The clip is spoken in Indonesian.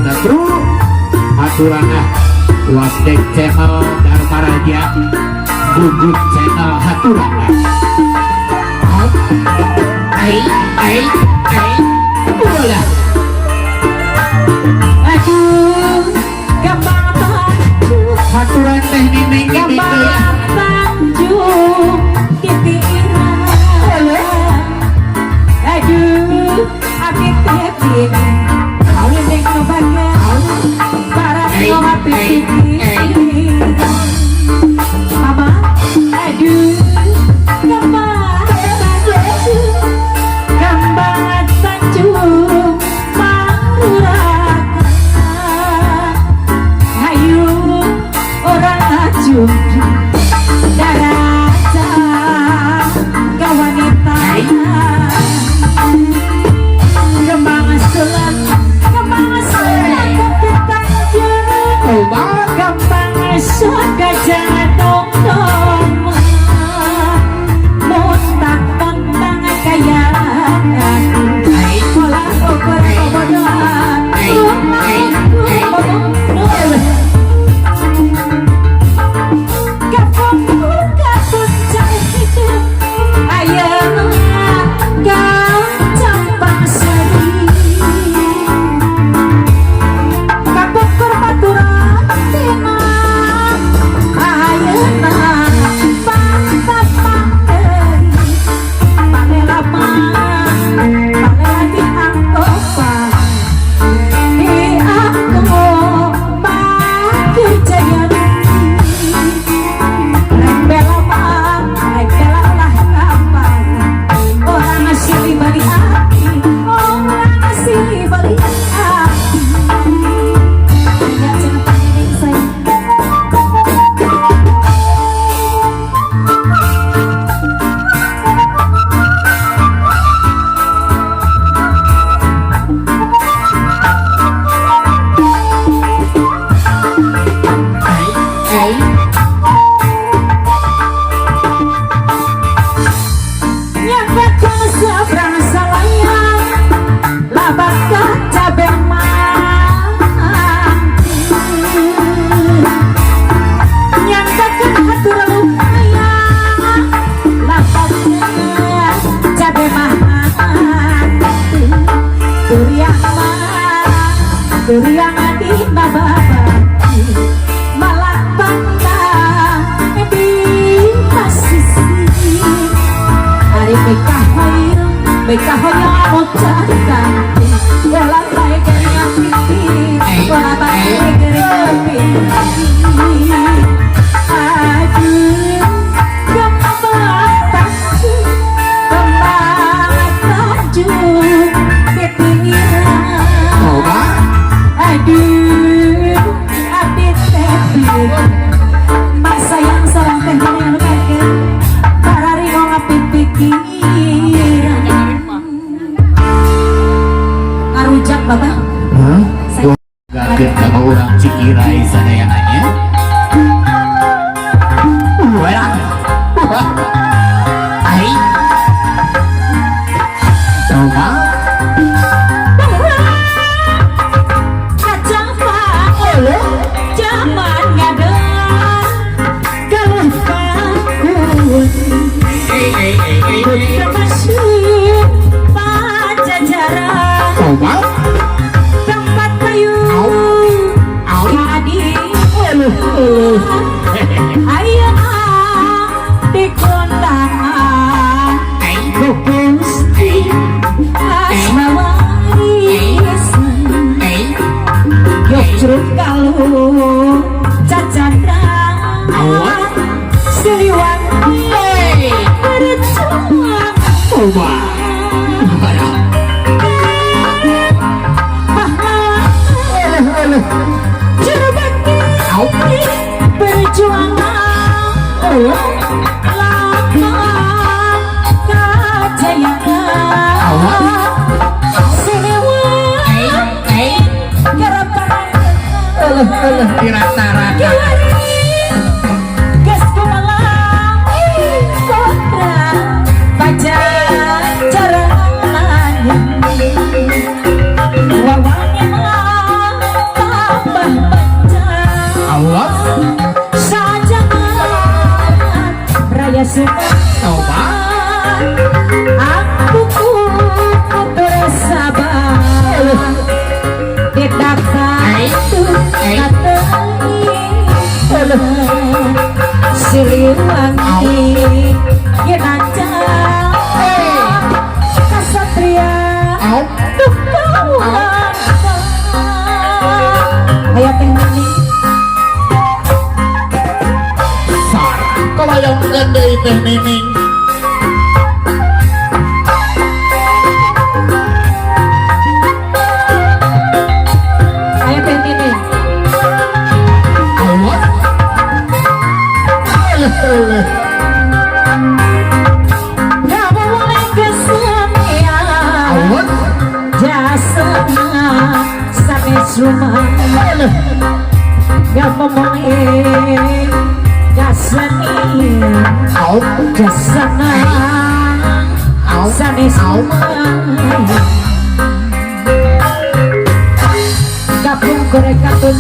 Sunda Bro Haturana Wasdek Channel Dharma Raja Gugut Channel Haturana bola aduh gampang tanjung haturan teh nini gampang tanjung pikiran aduh abis tepik kau neng no bagian para ngomong pikiran mama aduh gampang tanjung marurakan hayu orang ajung daraja kawanita kembang selan tapi tanjung kembang segajah dong montak tentang kayaan pola ukur kebodohan Durian di bababati malah pandang di pasisi hari bekah hoyo mocakan wala bae kaya pipi wala bae kaya pipi aduh kembang tanjung pikiran aduh abis tepik mak sayang sarang teh yang lupakan para ringo ngapit pikiran ngarujak bapak gaget sama orang Cikirai sadayananya ai coba tempat kayu jadi ayo di kondangan fokus asmawarisan yuk jeruk kalau cacandang siliwangi berjuang coba perjuangan lakukan kejayaan siliwangi garapan dirata-rata gas kumalang kontra baca cara nanya wawangnya Siliwangi Yenaja Kasatria Tukawan Ayo teh nani Sarah kelayang gandai teh nining. Ayo teh nini Awat Gak boleh kesenian awat Jasana Sampai cuma Gak boleh Jasania Jasana Sampai cuma Gabung korek katun